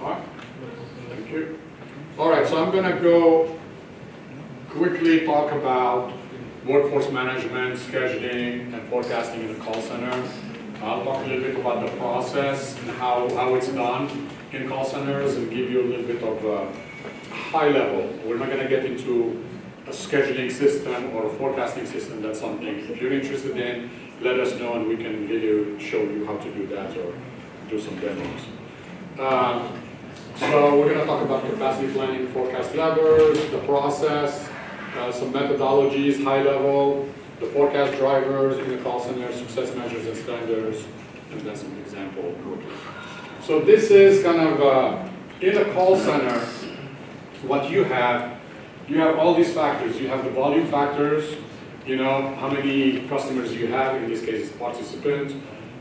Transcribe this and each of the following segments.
All right. Thank you. All right, so I'm going to go quickly talk about workforce management, scheduling, and forecasting in the call center. I'll talk a little bit about the process and how it's done in call centers and give you a little bit of a high level. We're not going to get into a scheduling system or a forecasting system. That's something, if you're interested in, let us know and we can show you how to do that or do some demos. So we're going to talk about capacity planning, forecast levers, the process, some methodologies, high level, the forecast drivers in the call center, success measures and standards, and then some example. So this is kind of, in a call center, what you have all these factors. You have the volume factors, you know, how many customers you have, in this case it's participants,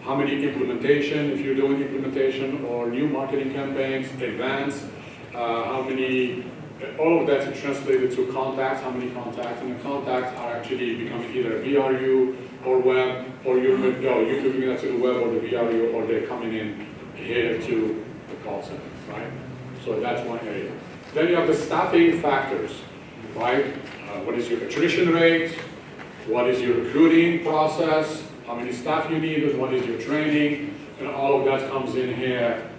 how many implementation, if you're doing implementation or new marketing campaigns, events, how many, all of that is translated to contacts, how many contacts, and the contacts are actually becoming either VRU or web, or you're moving that to the web or the VRU, or they're coming in here to the call center, right? So that's one area. Then you have the staffing factors, right? What is your attrition rate? What is your recruiting process? How many staff you need, and what is your training? And all of that comes in here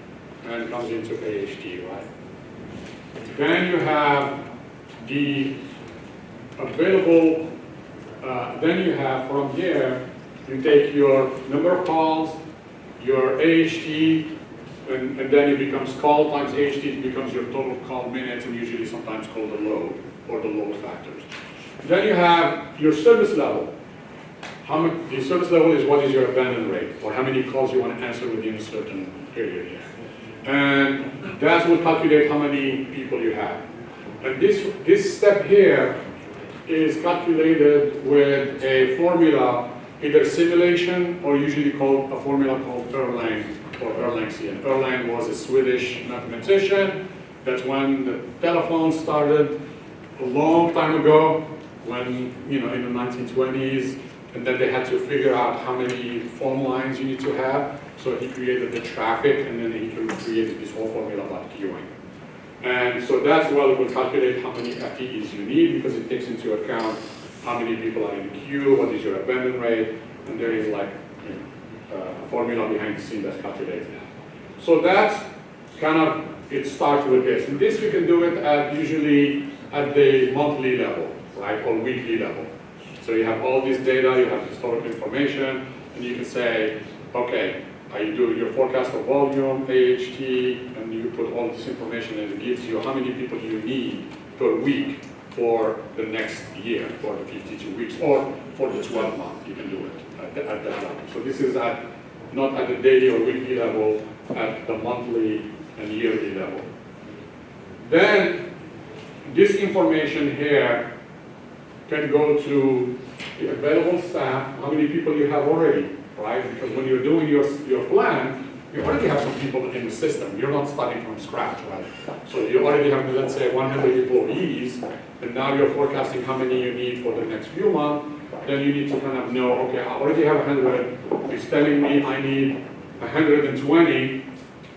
and comes into AHT, right? Then you have the available, then you have from here, you take your number of calls, your AHT, and then it becomes call times AHT, it becomes your total call minutes, and usually sometimes called the load, or the load factors. Then you have your service level. The service level is what is your abandon rate, or how many calls you want to answer within a certain period here. And that will calculate how many people you have. And this step here is calculated with a formula, either simulation or usually called a formula called Erlang or Erlangsian. And Erlang was a Swedish mathematician. That's when the telephone started a long time ago, when, you know, in the 1920s, and then they had to figure out how many phone lines you need to have. So he created the traffic, and then he created this whole formula about queuing. And so that's why we will calculate how many FTEs you need, because it takes into account how many people are in the queue, what is your abandon rate, and there is like, you know, a formula behind the scene that calculates that. So that's kind of, it starts with this. And this you can do it at usually at the monthly level, right, or weekly level. So you have all this data, you have historical information, and you can say, okay, you do your forecast of volume, AHT, and you put all this information, and it gives you how many people you need per week for the next year, for the 52 weeks, or for the 12 months, you can do it at that level. So this is not at the daily or weekly level, at the monthly and yearly level. Then, this information here can go to the available staff, how many people you have already, right? Because when you're doing your plan, you already have some people in the system. You're not starting from scratch, right? So you already have, let's say, 100 employees, and now you're forecasting how many you need for the next few months. Then you need to kind of know, okay, I already have 100. It's telling me I need 120.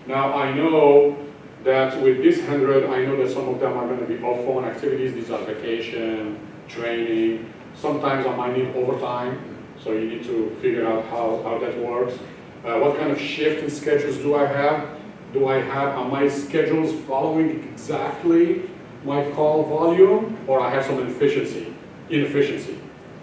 Now I know that with this 100, I know that some of them are going to be off-phone activities. These are vacation, training. Sometimes I might need overtime, so you need to figure out how that works. What kind of shift and schedules do I have? Are my schedules following exactly my call volume, or I have some inefficiency?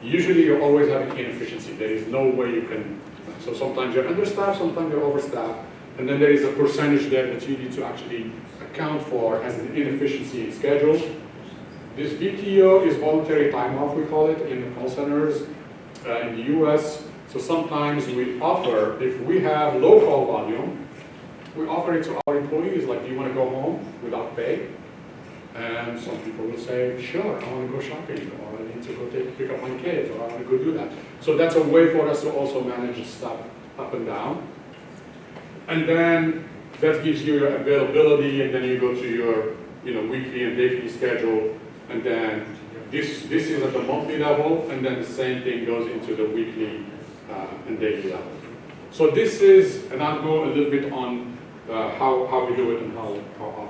Usually you always have an inefficiency. There is no way you can, so sometimes you're understaffed, sometimes you're overstaffed, and then there is a percentage there that you need to actually account for as an inefficiency in schedule. This VTO is voluntary time off, we call it, in the call centers in the US. So sometimes we offer, if we have low call volume, we offer it to our employees, like, do you want to go home without pay? And some people will say, sure, I want to go shopping, or I need to go pick up my kids, or I want to go do that. So that's a way for us to also manage stuff up and down. And then that gives you your availability, and then you go to your weekly and daily schedule. And then this is at the monthly level, and then the same thing goes into the weekly and daily level. So this is, and I'll go a little bit on how we do it and how often.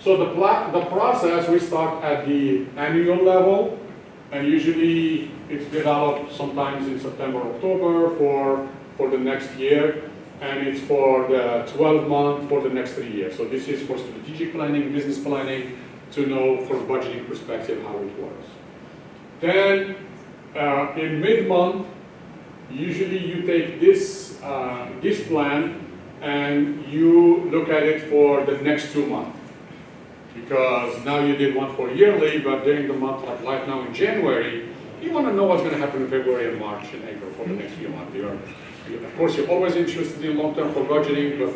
So the process, we start at the annual level, and usually it's developed sometimes in September, October for the next year, and it's for the 12-month for the next 3 years. So this is for strategic planning, business planning, to know from budgeting perspective how it works. Then in mid-month, usually you take this plan and you look at it for the next 2 months. Because now you did one for yearly, but during the month, like right now in January, you want to know what's going to happen in February and March and April for the next few months. Of course, you're always interested in long-term for budgeting, but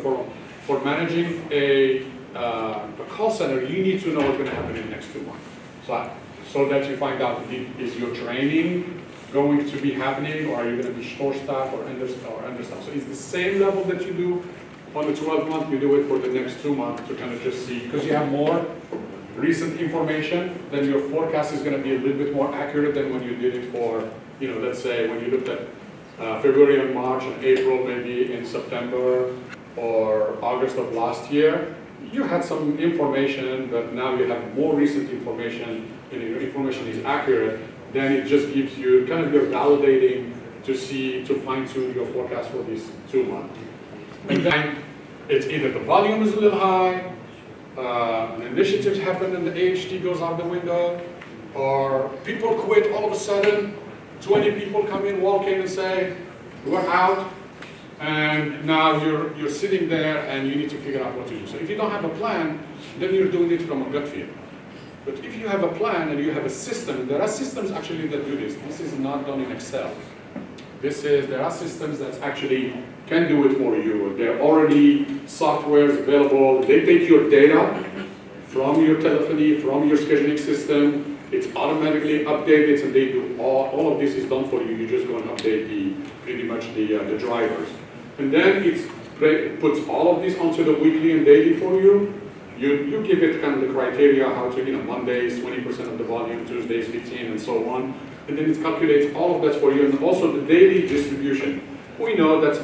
for managing a call center, you need to know what's going to happen in the next 2 months. So that you find out, is your training going to be happening, or are you going to be short-staffed or understaffed? So it's the same level that you do on the 12th month, you do it for the next 2 months to kind of just see, because you have more recent information, then your forecast is going to be a little bit more accurate than when you did it for, let's say when you looked at February and March and April, maybe in September or August of last year. You had some information, but now you have more recent information, and your information is accurate, then it just gives you, kind of you're validating to fine-tune your forecast for these 2 months. And then it's either the volume is a little high, an initiative happen and the AHT goes out the window, or people quit all of a sudden, 20 people come in, walk in and say, we're out, and now you're sitting there and you need to figure out what to do. So if you don't have a plan, then you're doing it from a gut feel. But if you have a plan and you have a system, there are systems actually that do this. This is not done in Excel. There are systems that actually can do it for you. There are already softwares available. They take your data from your telephony, from your scheduling system. It's automatically updated, and they do all of this is done for you. You just go and update pretty much the drivers. And then it puts all of this onto the weekly and daily for you. You give it kind of the criteria how to, Mondays 20% of the volume, Tuesdays 15, and so on. And then it calculates all of that for you, and also the daily distribution. We know that,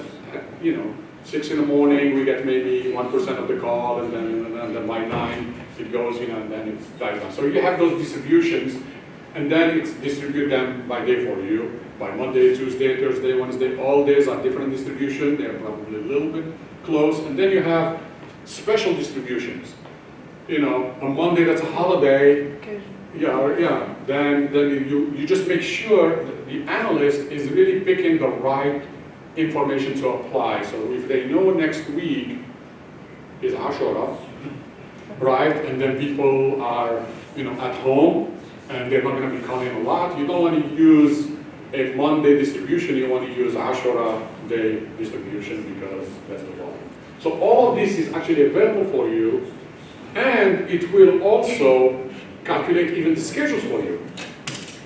6 in the morning we get maybe 1% of the call, and then by 9 it goes, and then it dies down. So you have those distributions, and then it's distribute them by day for you. By Monday, Tuesday, Thursday, Wednesday, all days are different distribution. They're probably a little bit close, and then you have special distributions. On Monday that's a holiday. Then you just make sure that the analyst is really picking the right information to apply. So if they know next week is Ashura, right, and then people are at home and they're not going to be calling a lot, you don't want to use a Monday distribution, you want to use Ashura day distribution because that's the volume. So all of this is actually available for you, and it will also calculate even the schedules for you.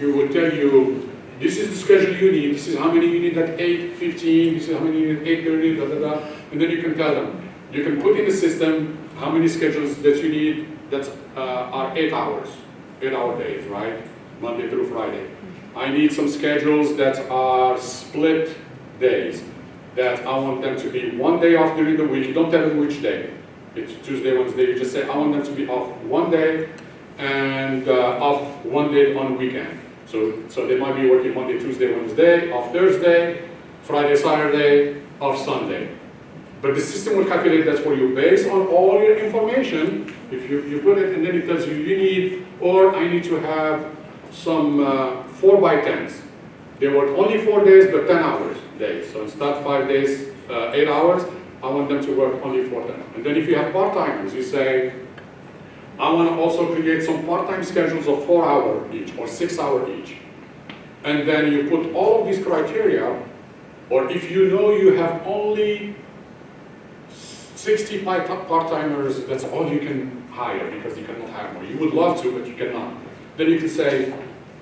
It will tell you, this is the schedule you need, this is how many you need at 8:15, this is how many you need at 8:30, and then you can tell them. You can put in the system how many schedules that you need that are 8 hours, 8-hour days, right? Monday through Friday. I need some schedules that are split days, that I want them to be one day off during the week. You don't tell them which day. It's Tuesday, Wednesday. You just say, I want them to be off one day and off one day on a weekend. So they might be working Monday, Tuesday, Wednesday, off Thursday, Friday, Saturday, off Sunday. But the system will calculate that for you based on all your information. If you put it, and then it tells you need, or I need to have some 4x10s. They work only 4 days, but 10 hours days. So instead of 5 days, 8 hours, I want them to work only 4 days. And then if you have part-timers, you say, I want to also create some part-time schedules of 4 hours each or 6 hours each. And then you put all of these criteria, or if you know you have only 60 part-timers, that's all you can hire because you cannot hire more. You would love to, but you cannot. Then you can say,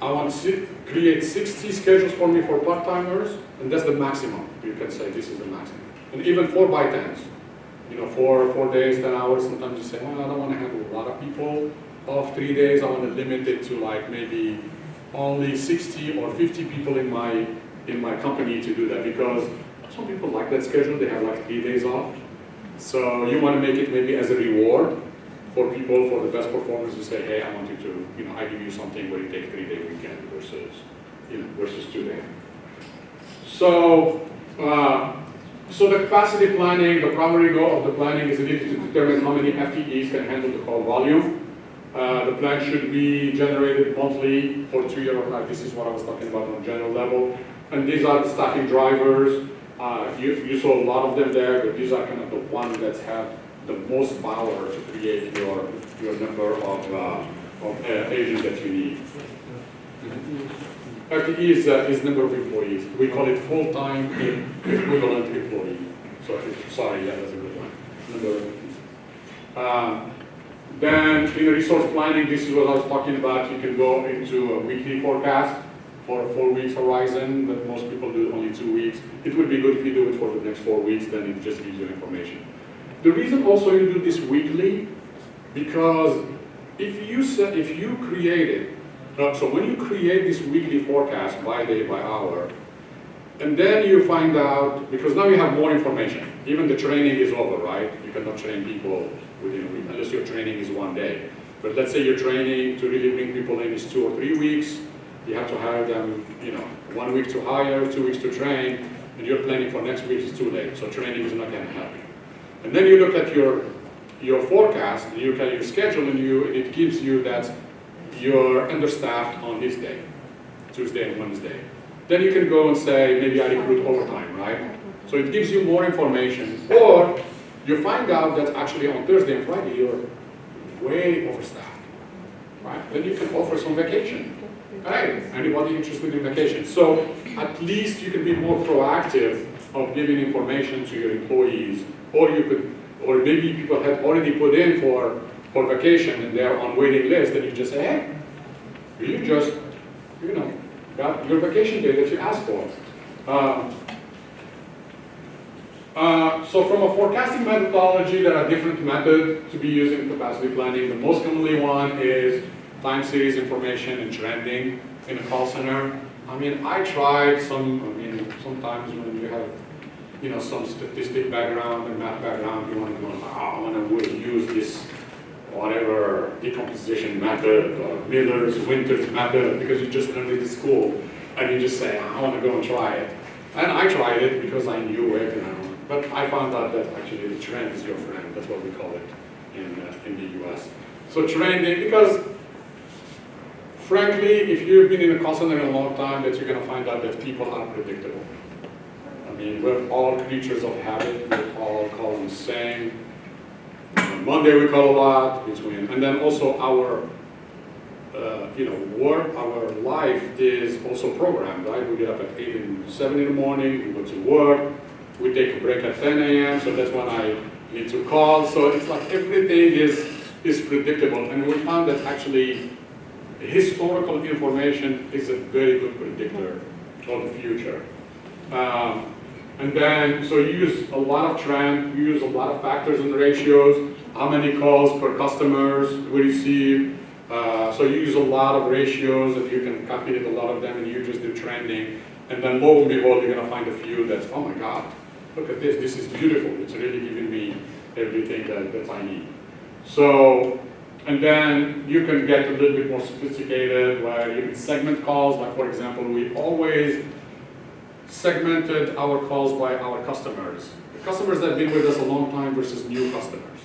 I want to create 60 schedules for me for part-timers, and that's the maximum. You can say this is the maximum. And even 4x10s. 4 days, 10 hours, sometimes you say, well, I don't want to handle a lot of people off 3 days. I want to limit it to like maybe only 60 or 50 people in my company to do that, because some people like that schedule. They have like 3 days off. So you want to make it maybe as a reward for people for the best performers to say, hey, I want you to, I give you something where you take 3-day weekend versus, versus 2-day. So, so the capacity planning, the primary goal of the planning is indeed to determine how many FTEs can handle the call volume. The plan should be generated monthly for 2 years. This is what I was talking about on a general level. And these are the staffing drivers. You saw a lot of them there, but these are kind of the ones that have the most power to create your number of agents that you need. FTE is number of employees. We call it full-time equivalent employee. So, sorry, yeah, that's a good one. Number of employees. Then in the resource planning, this is what I was talking about. You can go into a weekly forecast for a 4 weeks horizon, but most people do only 2 weeks. It would be good if you do it for the next 4 weeks, then it just gives you information. The reason also you do this weekly, because if you create it, so when you create this weekly forecast by day, by hour, and then you find out, because now you have more information. Even the training is over, right? You cannot train people within a week, unless your training is 1 day. But let's say your training to really bring people in is 2 or 3 weeks. You have to hire them, 1 week to hire, 2 weeks to train, and your planning for next week is too late. So training is not going to help you. And then you look at your forecast, and you look at your schedule, and it gives you that you're understaffed on this day, Tuesday and Wednesday. Then you can go and say, maybe I recruit overtime, right? So it gives you more information. Or you find out that actually on Thursday and Friday, you're way overstaffed, right? Then you can offer some vacation. Hey, anybody interested in vacation? So at least you can be more proactive of giving information to your employees, or maybe people have already put in for vacation and they're on waiting list, and you just say, hey, you just, got your vacation day that you asked for. So from a forecasting methodology, there are different methods to be used in capacity planning. The most commonly one is time series information and trending in a call center. I tried sometimes when you have, some statistic background and math background, you want to go, I want to use this whatever decomposition method or Winters method because you just learned it in school, and you just say, I want to go and try it. And I tried it because I knew it, but I found out that actually the trend is your friend. That's what we call it in the US. So trending, because frankly, if you've been in a call center a long time, that you're going to find out that people are predictable. We're all creatures of habit. We all call them same. Monday we call a lot between, and then also our, work, our life is also programmed, right? We get up at 7 in the morning, we go to work, we take a break at 10 a.m., so that's when I need to call. So it's like everything is predictable, and we found that actually historical information is a very good predictor of the future. And then, so you use a lot of trend, you use a lot of factors and ratios, how many calls per customers we receive. So you use a lot of ratios, and you can calculate a lot of them, and you just do trending. And then lo and behold, you're going to find a few that's, oh my God, look at this is beautiful. It's really giving me everything that I need. So, and then you can get a little bit more sophisticated, where you can segment calls. Like for example, we always segmented our calls by our customers. The customers that have been with us a long time versus new customers.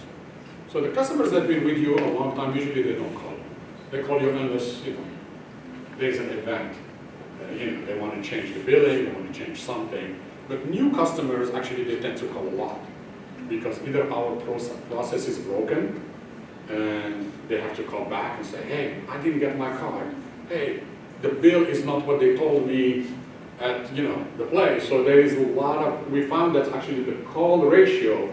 So the customers that have been with you a long time, usually they don't call you. They call you unless, there's an event. They want to change the billing, they want to change something. But new customers, actually, they tend to call a lot. Because either our process is broken, and they have to call back and say, hey, I didn't get my card. Hey, the bill is not what they told me at the place. So there is a lot of, we found that actually the call ratio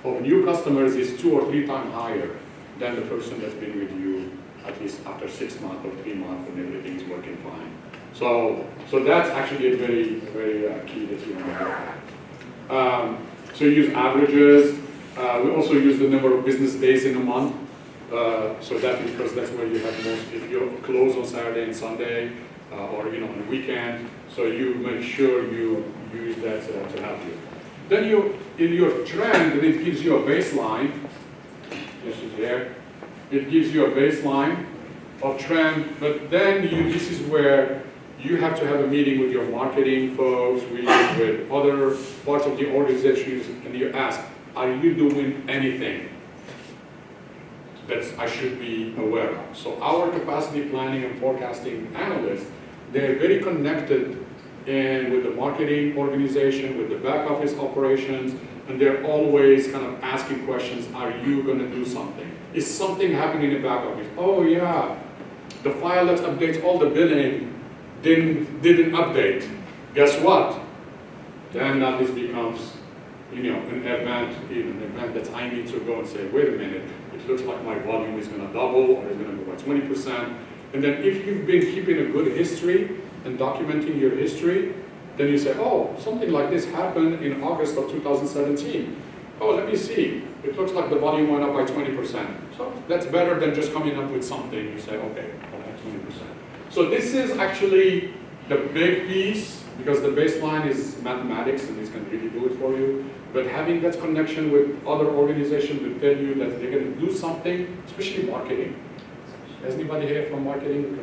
of new customers is 2 or 3 times higher than the person that's been with you at least after 6 months or 3 months when everything's working fine. So that's actually a very, very key that you know. So you use averages. We also use the number of business days in a month. So that because that's where you have most, if you're closed on Saturday and Sunday, or on a weekend, so you make sure you use that to help you. Then in your trend, it gives you a baseline. This is here. It gives you a baseline of trend, but then this is where you have to have a meeting with your marketing folks, with other parts of the organizations, and you ask, are you doing anything that I should be aware of? So our capacity planning and forecasting analysts, they're very connected with the marketing organization, with the back office operations, and they're always kind of asking questions, are you going to do something? Is something happening in the back office? Oh yeah, the file that updates all the billing didn't update. Guess what? Then this becomes an event that I need to go and say, wait a minute, it looks like my volume is going to double or it's going to go by 20%. And then if you've been keeping a good history and documenting your history, then you say, oh, something like this happened in August of 2017. Oh, let me see. It looks like the volume went up by 20%. So that's better than just coming up with something. You say, okay, well, that's 20%. So this is actually the big piece, because the baseline is mathematics and it's going to really do it for you. But having that connection with other organizations will tell you that they're going to do something, especially marketing. Has anybody here from marketing?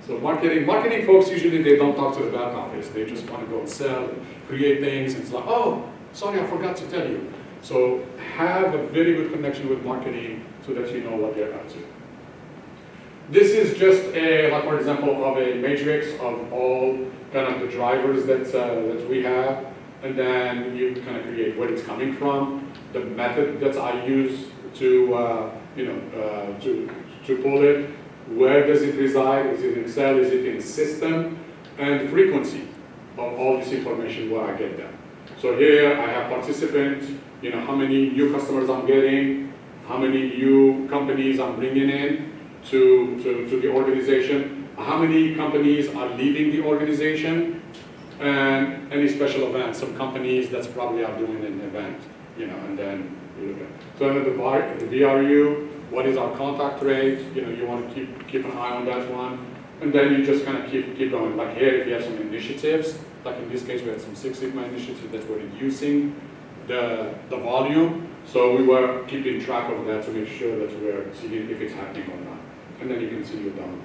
So marketing folks, usually they don't talk to the back office. They just want to go and sell, and create things, and it's like, oh, sorry, I forgot to tell you. So have a very good connection with marketing so that you know what they're up to. This is just like for example, of a matrix of all kind of the drivers that we have, and then you kind of create where it's coming from, the method that I use to to pull it, where does it reside, is it in Excel, is it in a system, and frequency of all this information where I get them. So here I have participants, how many new customers I'm getting, how many new companies I'm bringing in to the organization, how many companies are leaving the organization, and any special events. Some companies that's probably are doing an event, and then you look at. So under the VRU, what is our contact rate? You want to keep an eye on that one, and then you just kind of keep going. Like here, if you have some initiatives, like in this case, we had some Six Sigma initiatives that were reducing the volume. So we were keeping track of that to make sure that we're seeing if it's happening or not. And then you can see it down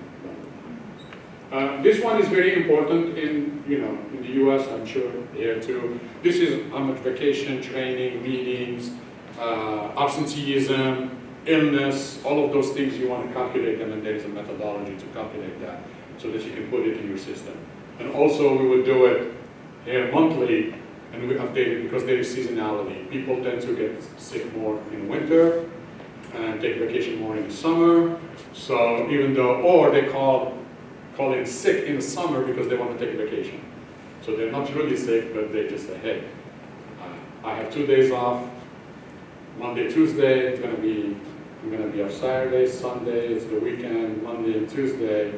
the line. This one is very important in the US, I'm sure here too. This is how much vacation, training, meetings, absenteeism, illness, all of those things you want to calculate them, and there is a methodology to calculate that so that you can put it in your system. And also we will do it here monthly, and we update it because there is seasonality. People tend to get sick more in winter and take vacation more in the summer. So even though, or they call in sick in the summer because they want to take a vacation. So they're not really sick, but they just say, hey, I have 2 days off, Monday, Tuesday, I'm going to be off Saturday, Sunday, it's the weekend, Monday and Tuesday,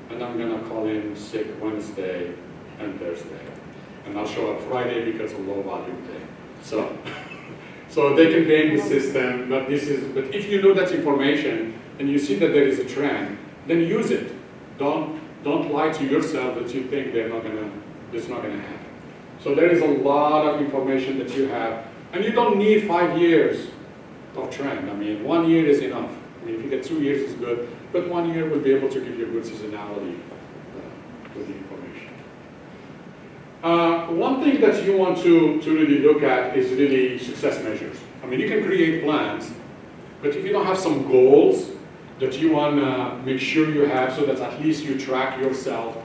and I'm going to call in sick Wednesday and Thursday. And I'll show up Friday because of low volume day. So they can game the system, but if you know that information and you see that there is a trend, then use it. Don't lie to yourself that you think it's not gonna happen. So there is a lot of information that you have, and you don't need 5 years of trend. I mean, 1 year is enough. I mean, if you get 2 years, it's good, but 1 year will be able to give you a good seasonality with the information. One thing that you want to really look at is really success measures. I mean, you can create plans, but if you don't have some goals that you want to make sure you have so that at least you track yourself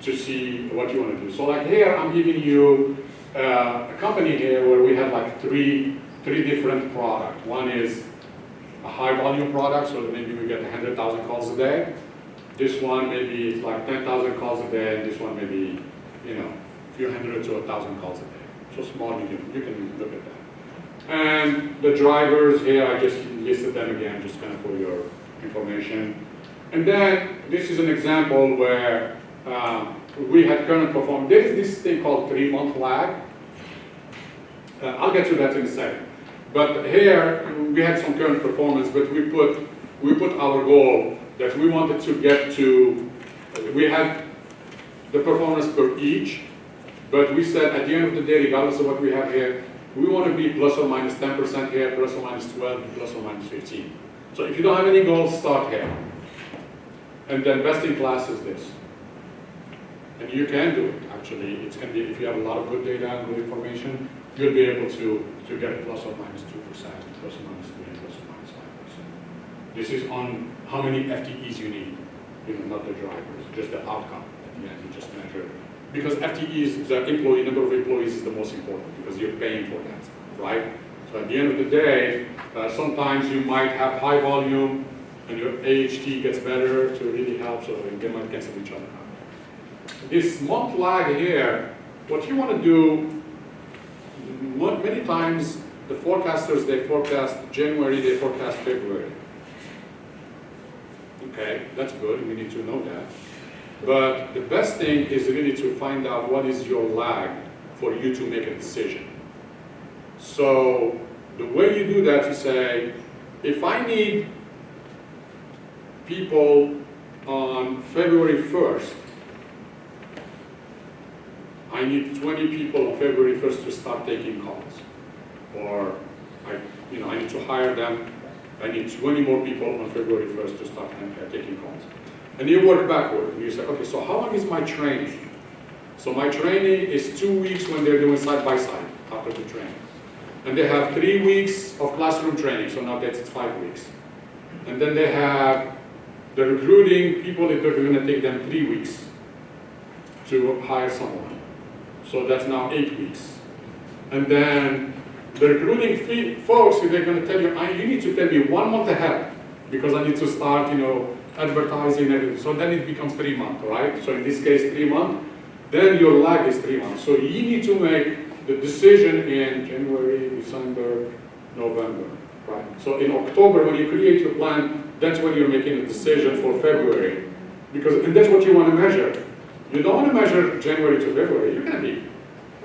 to see what you want to do. So like here, I'm giving you a company here where we have like three different products. One is a high volume product, so maybe we get 100,000 calls a day. This one maybe it's like 10,000 calls a day, and this one maybe, a few hundred to 1,000 calls a day. So small, you can look at that. And the drivers here, I just listed them again, just kind of for your information. And then this is an example where we had current performance. There is this thing called 3-month lag. I'll get to that in a second. But here we had some current performance, but we put our goal that we wanted to get to. We had the performance per each, but we said at the end of the day, regardless of what we have here, we want to be plus or minus 10% here, plus or minus 12, plus or minus 15. So if you don't have any goals, start here. And then best in class is this. And you can do it, actually. It can be, if you have a lot of good data and good information, you'll be able to get plus or minus 2%, plus or minus 3, plus or minus 5%. This is on how many FTEs you need, not the drivers, just the outcome at the end, you just measure. Because FTEs, the employee, number of employees is the most important because you're paying for that, right? So at the end of the day, sometimes you might have high volume and your AHT gets better to really help, so they might cancel each other out. This month lag here, what you want to do, many times the forecasters, they forecast January, they forecast February. Okay, that's good, we need to know that. But the best thing is really to find out what is your lag for you to make a decision. So the way you do that, you say, if I need people on February 1st, I need 20 people on February 1st to start taking calls. Or I need to hire them. I need 20 more people on February 1st to start taking calls. And you work backward. And you say, okay, so how long is my training? So my training is 2 weeks when they're doing side by side after the training. And they have 3 weeks of classroom training, so now that's 5 weeks. And then they have the recruiting people, they're going to take them 3 weeks to hire someone. So that's now 8 weeks. And then the recruiting folks, they're going to tell you, you need to tell me 1 month ahead because I need to start, advertising and everything. So then it becomes 3 months, right? So in this case, 3 months. Then your lag is 3 months. So you need to make the decision in January, December, November, right? So in October, when you create your plan, that's when you're making a decision for February. And that's what you want to measure. You don't want to measure January to February. You're going to be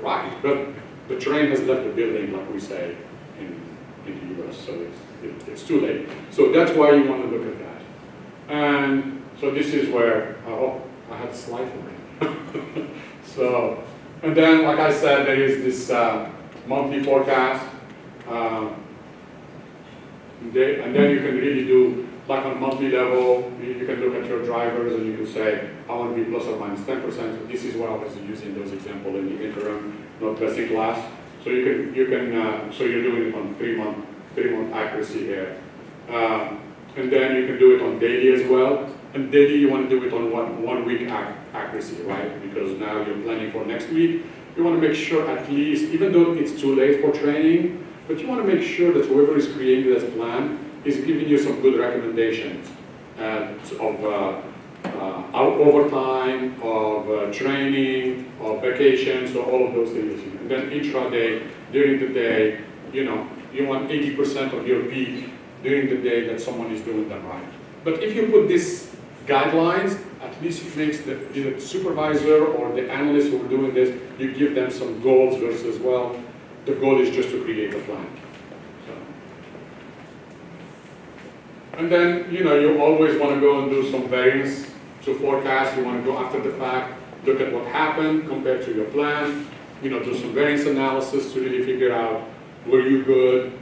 right, but the train has left the building, like we say in the US, so it's too late. So that's why you want to look at that. And so this is where, I had a slide for it. So, and then, like I said, there is this monthly forecast. And then you can really do, like on monthly level, you can look at your drivers and you can say, I want to be plus or minus 10%. So this is what I was using those examples in the interim, not best in class. So you can so you're doing it on 3 month accuracy here. And then you can do it on daily as well. And daily you want to do it on one week accuracy, right? Because now you're planning for next week. You want to make sure at least, even though it's too late for training, but you want to make sure that whoever is creating this plan is giving you some good recommendations of overtime, of training, of vacation, so all of those things. And then intraday, during the day, you want 80% of your peak during the day that someone is doing that right. But if you put these guidelines, at least it makes either the supervisor or the analyst who are doing this, you give them some goals versus, well, the goal is just to create a plan. So. And then, you always want to go and do some variance to forecast. You want to go after the fact, look at what happened compared to your plan, do some variance analysis to really figure out, were you good,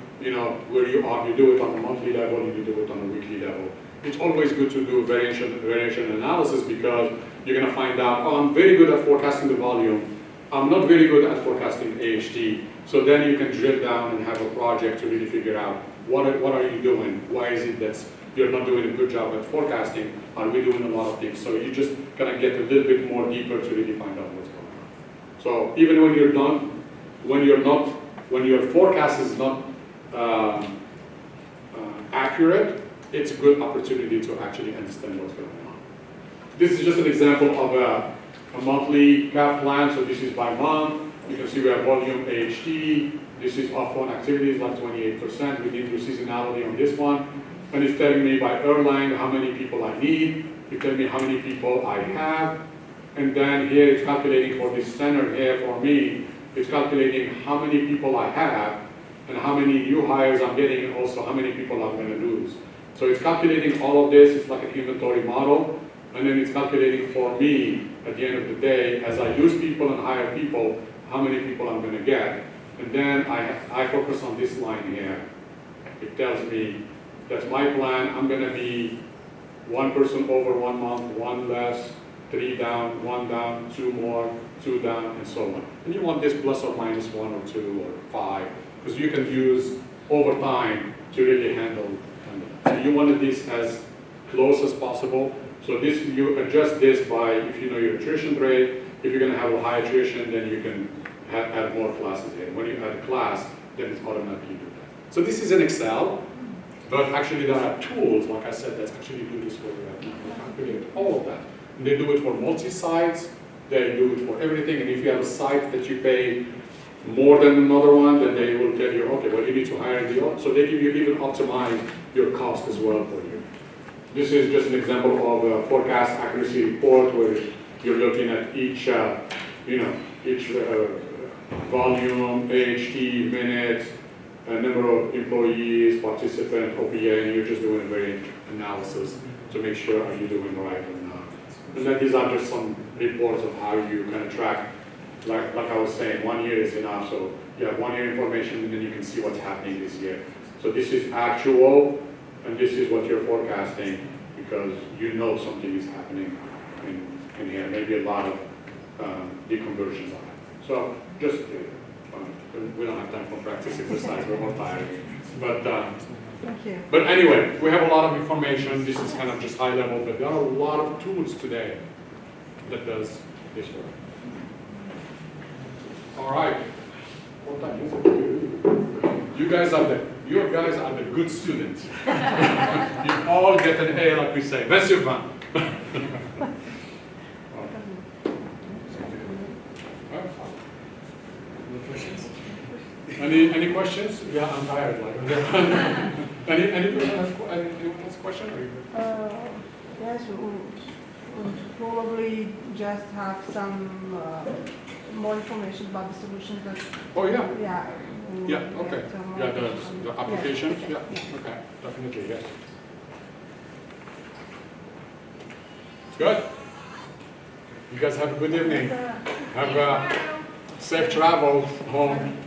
where you are. You do it on a monthly level, you do it on a weekly level. It's always good to do variation analysis because you're going to find out, I'm very good at forecasting the volume. I'm not very good at forecasting AHT. So then you can drill down and have a project to really figure out what are you doing? Why is it that you're not doing a good job at forecasting? Are we doing a lot of things? So you just kind of get a little bit more deeper to really find out what's going on. So even when you're done, when your forecast is not accurate, it's a good opportunity to actually understand what's going on. This is just an example of a monthly CAP plan. So this is by month. You can see we have volume AHT. This is off-on activities, like 28%. We did do seasonality on this one. And it's telling me by airline how many people I need. It's telling me how many people I have. And then here it's calculating for this center here for me. It's calculating how many people I have and how many new hires I'm getting, and also how many people I'm going to lose. So it's calculating all of this. It's like an inventory model. And then it's calculating for me, at the end of the day, as I lose people and hire people, how many people I'm going to get. And then I focus on this line here. It tells me that's my plan. I'm going to be 1 person over 1 month, 1 less, 3 down, 1 down, 2 more, 2 down, and so on. And you want this plus or minus 1 or 2 or 5, because you can use over time to really handle that. So you wanted this as close as possible. So this, you adjust this by, if you know your attrition rate. If you're going to have a high attrition, then you can add more classes here. When you add a class, then it's automatically do that. So this is in Excel, but actually there are tools, like I said, that actually do this for you right now. Calculate all of that. And they do it for multi-sites, they do it for everything, and if you have a site that you pay more than another one, then they will tell you, okay, well, you need to hire the other. So they give you even optimize your cost as well for you. This is just an example of a forecast accuracy report where you're looking at each, each volume, age, minutes, number of employees, participant, OPA, and you're just doing a very analysis to make sure are you doing right or not. And then these are just some reports of how you kind of track. Like I was saying, 1 year is enough, so you have 1 year information and then you can see what's happening this year. So this is actual, and this is what you're forecasting, because you know something is happening in here, maybe a lot of deconversions on it. So just, we don't have time for practice exercise, we're more tired. But, Thank you. but anyway, we have a lot of information. This is kind of just high level, but there are a lot of tools today that does this work. All right. What time is it? You guys are the good students. You all get an A, like we say. 20 sur 20. Any questions? Yeah, I'm tired. Like, anyone has a question? Yes, we'll probably just have some more information about the solutions that. Oh yeah. Yeah. Yeah. Okay. Yeah, the application. Yeah. Okay. Definitely. Yes. Good. You guys have a good evening. Have safe travel home.